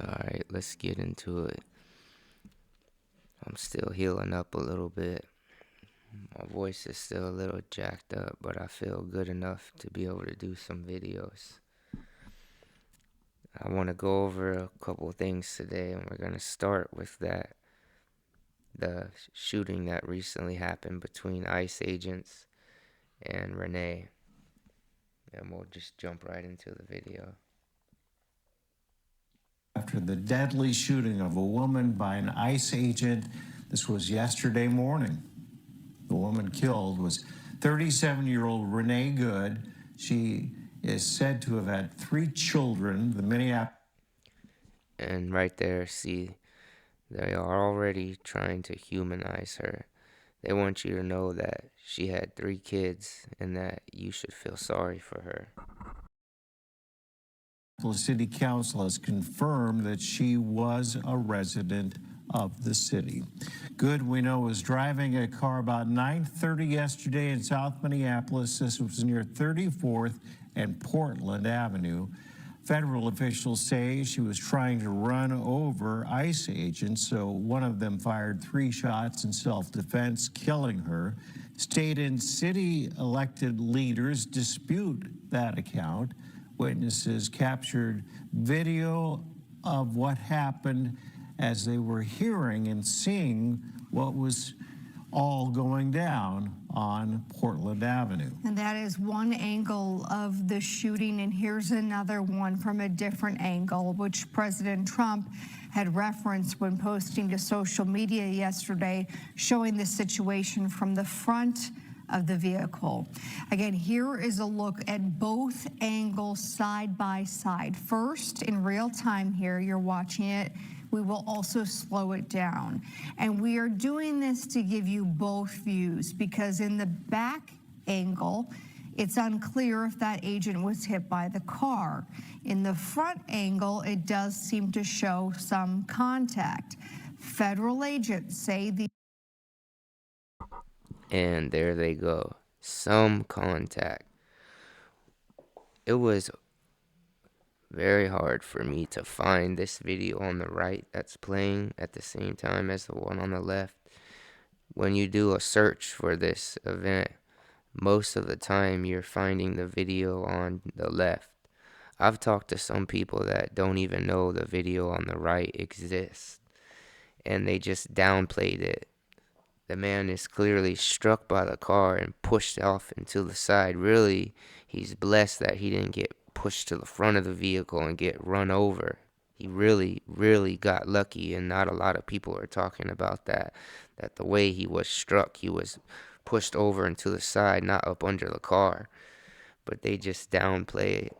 Alright, let's get into it. I'm still healing up a little bit. My voice is still a little jacked up, but I feel good enough to be able to do some videos. I want to go over a couple of things today, and we're going to start with the shooting that recently happened between ICE agents and Renee. And we'll just jump right into the video. After the deadly shooting of a woman by an ICE agent, this was yesterday morning. The woman killed was 37-year-old Renee Good. She is said to have had 3 children. The Minneapolis. And right there, see, they are already trying to humanize her. They want you to know that she had 3 kids and that you should feel sorry for her. The City Council has confirmed that she was a resident of the city. Good, we know, was driving a car about 9:30 yesterday in South Minneapolis. This was near 34th and Portland Avenue. Federal officials say she was trying to run over ICE agents, so one of them fired 3 shots in self-defense, killing her. State and city elected leaders dispute that account. Witnesses captured video of what happened as they were hearing and seeing what was all going down on Portland Avenue. And that is one angle of the shooting, and here's another one from a different angle, which President Trump had referenced when posting to social media yesterday, showing the situation from the front of the vehicle. Again, here is a look at both angles side by side. First, in real time here, you're watching it. We will also slow it down. And we are doing this to give you both views, because in the back angle, it's unclear if that agent was hit by the car. In the front angle, it does seem to show some contact. Federal agents say the And there they go. Some contact. It was very hard for me to find this video on the right that's playing at the same time as the one on the left. When you do a search for this event, most of the time you're finding the video on the left. I've talked to some people that don't even know the video on the right exists, and they just downplayed it. The man is clearly struck by the car and pushed off into the side. Really, he's blessed that he didn't get pushed to the front of the vehicle and get run over. He really, really got lucky, and not a lot of people are talking about that. That the way he was struck, he was pushed over into the side, not up under the car. But they just downplay it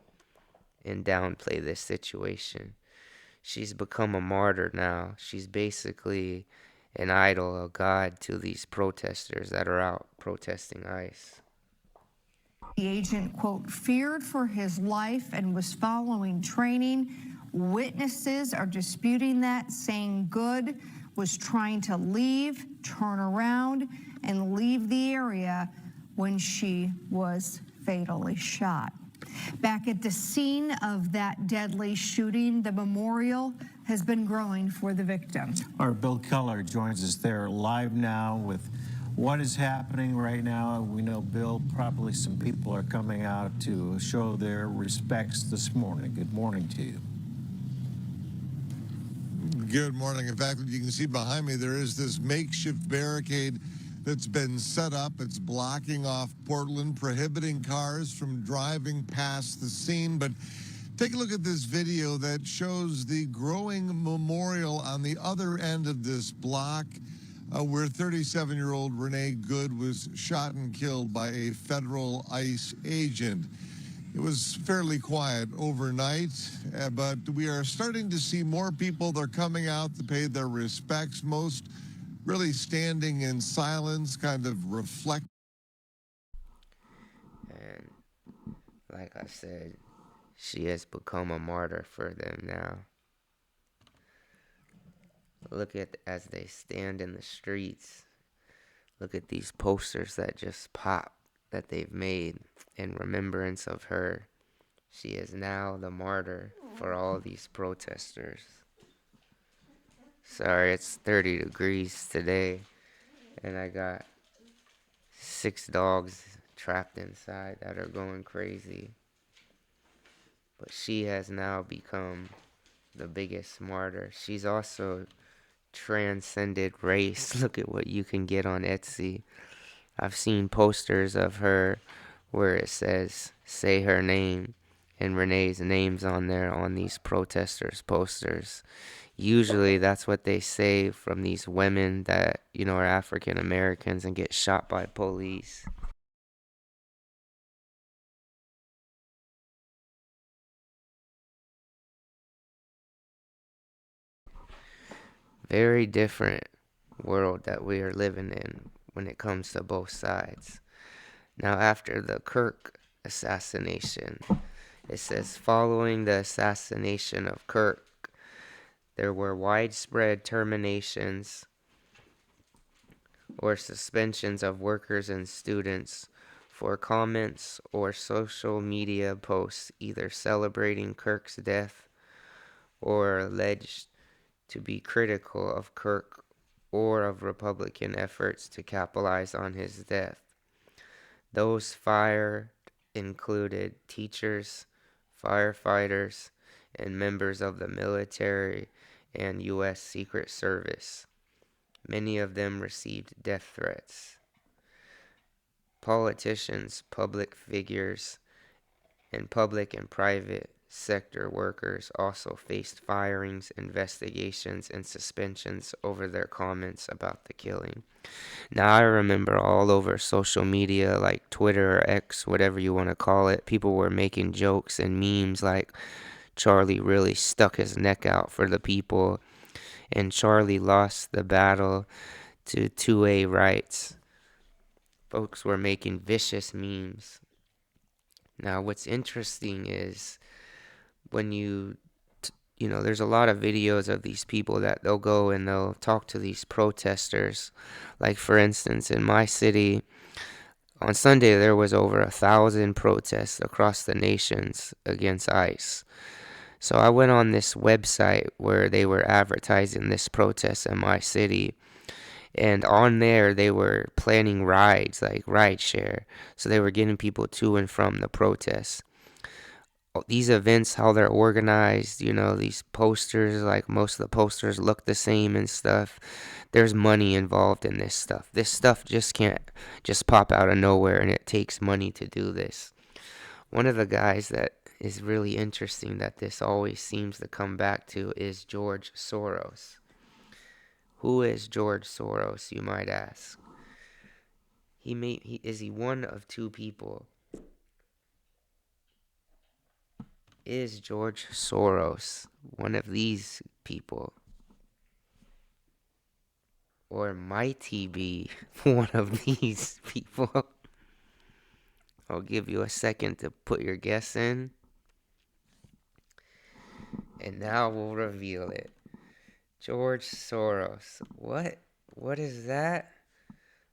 and downplay this situation. She's become a martyr now. She's basically an idol, a god to these protesters that are out protesting ICE. The agent, quote, feared for his life and was following training. Witnesses are disputing that, saying Good was trying to leave, turn around, and leave the area when she was fatally shot. Back at the scene of that deadly shooting, the memorial has been growing for the victim. Our Bill Keller joins us there live now with what is happening right now. We know, Bill, probably some people are coming out to show their respects this morning. Good morning to you. Good morning. In fact, you can see behind me, there is this makeshift barricade that's been set up. It's blocking off Portland, prohibiting cars from driving past the scene. But take a look at this video that shows the growing memorial on the other end of this block, where 37-year-old Renee Good was shot and killed by a federal ICE agent. It was fairly quiet overnight, but we are starting to see more people. They're coming out to pay their respects, most really standing in silence, kind of reflect. And like I said, she has become a martyr for them now. Look at as they stand in the streets. Look at these posters that just pop that they've made in remembrance of her. She is now the martyr for all these protesters. Sorry, it's 30 degrees today, and I got 6 dogs trapped inside that are going crazy. But she has now become the biggest martyr. She's also transcended race. Look at what you can get on Etsy. I've seen posters of her where it says, say her name, and Renee's name's on there on these protesters' posters. Usually that's what they say from these women that, are African Americans and get shot by police. Very different world that we are living in when it comes to both sides. Now, after the Kirk assassination, it says following the assassination of Kirk, there were widespread terminations or suspensions of workers and students for comments or social media posts either celebrating Kirk's death or alleged to be critical of Kirk or of Republican efforts to capitalize on his death. Those fired included teachers, firefighters, and members of the military and U.S. Secret Service. Many of them received death threats. Politicians, public figures, and public and private sector workers also faced firings, investigations, and suspensions over their comments about the killing. Now, I remember all over social media, like Twitter or X, whatever you want to call it, people were making jokes and memes like Charlie really stuck his neck out for the people, and Charlie lost the battle to 2A rights. Folks were making vicious memes. Now, what's interesting is when there's a lot of videos of these people that they'll go and they'll talk to these protesters. Like, for instance, in my city, on Sunday, there was over 1,000 protests across the nations against ICE. So I went on this website where they were advertising this protest in my city. And on there, they were planning rides, like ride share. So they were getting people to and from the protests. These events, how they're organized, these posters, like most of the posters look the same and stuff. There's money involved in this stuff. This stuff just can't just pop out of nowhere, and it takes money to do this. One of the guys that is really interesting that this always seems to come back to is George Soros. Who is George Soros, you might ask? Is he one of two people? Is George Soros one of these people? Or might he be one of these people? I'll give you a second to put your guess in. And now we'll reveal it. George Soros. What? What is that?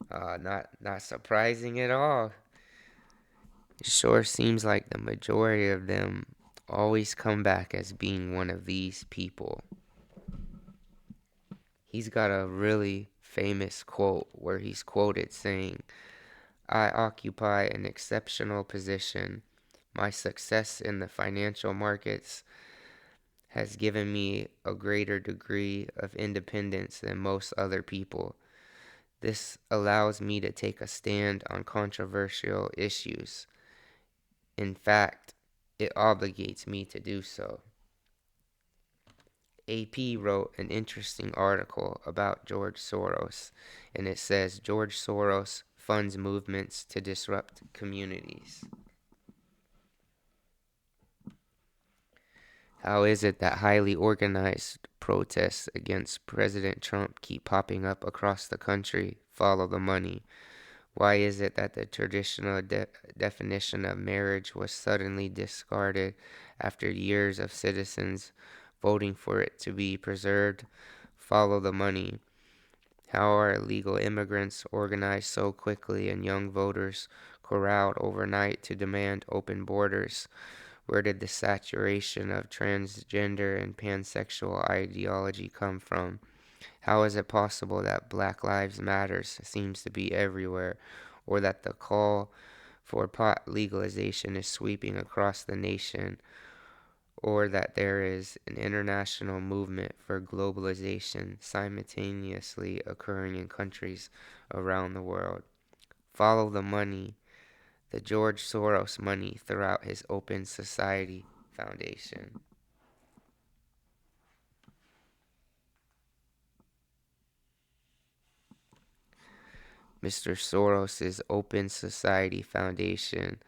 Not surprising at all. It sure seems like the majority of them always come back as being one of these people. He's got a really famous quote where he's quoted saying, I occupy an exceptional position. My success in the financial markets has given me a greater degree of independence than most other people. This allows me to take a stand on controversial issues. In fact, it obligates me to do so. AP wrote an interesting article about George Soros, and it says George Soros funds movements to disrupt communities. How is it that highly organized protests against President Trump keep popping up across the country? Follow the money. Why is it that the traditional definition of marriage was suddenly discarded after years of citizens voting for it to be preserved? Follow the money. How are illegal immigrants organized so quickly and young voters corralled overnight to demand open borders? Where did the saturation of transgender and pansexual ideology come from? How is it possible that Black Lives Matters seems to be everywhere, or that the call for pot legalization is sweeping across the nation, or that there is an international movement for globalization simultaneously occurring in countries around the world? Follow the money, the George Soros money, throughout his Open Society Foundation. Mr. Soros's Open Society Foundation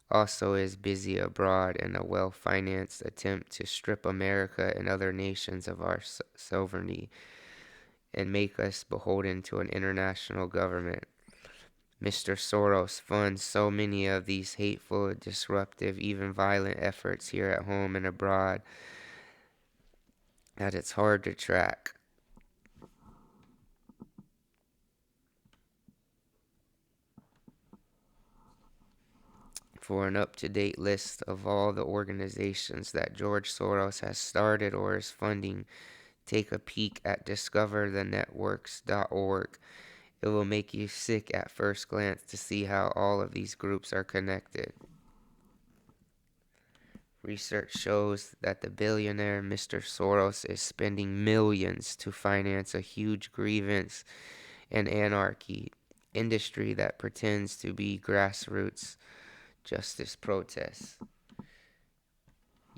also is busy abroad in a well-financed attempt to strip America and other nations of our sovereignty and make us beholden to an international government. Mr. Soros funds so many of these hateful, disruptive, even violent efforts here at home and abroad that it's hard to track. For an up-to-date list of all the organizations that George Soros has started or is funding, take a peek at discoverthenetworks.org. It will make you sick at first glance to see how all of these groups are connected. Research shows that the billionaire Mr. Soros is spending millions to finance a huge grievance and anarchy industry that pretends to be grassroots justice protests.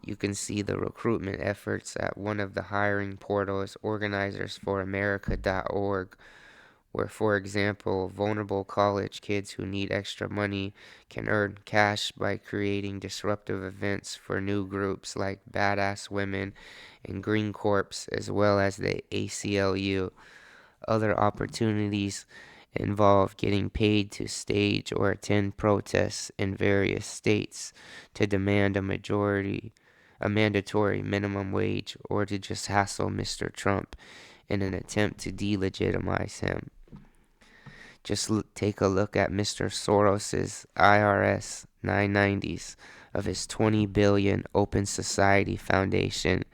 You can see the recruitment efforts at one of the hiring portals, organizersforamerica.org, where, for example, vulnerable college kids who need extra money can earn cash by creating disruptive events for new groups like Badass Women and Green Corps, as well as the ACLU. Other opportunities involve getting paid to stage or attend protests in various states to demand a mandatory minimum wage, or to just hassle Mr. Trump in an attempt to delegitimize him. Just take a look at Mr. Soros's IRS 990s of his 20 billion Open Society Foundation,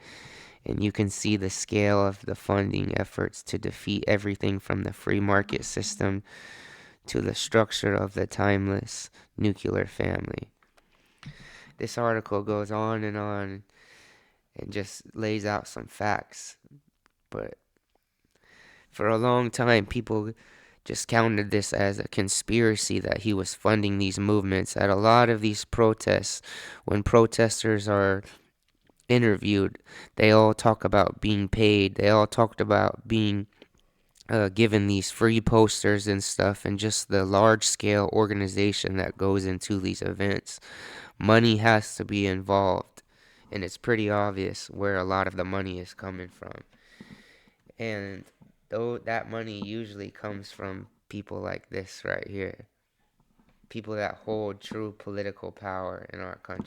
and you can see the scale of the funding efforts to defeat everything from the free market system to the structure of the timeless nuclear family. This article goes on and just lays out some facts, but for a long time, people just counted this as a conspiracy that he was funding these movements. At a lot of these protests, when protesters are interviewed, they all talk about being paid. They all talked about being given these free posters and stuff, and just the large scale organization that goes into these events. Money has to be involved, and it's pretty obvious where a lot of the money is coming from. And though that money usually comes from people like this right here, people that hold true political power in our country.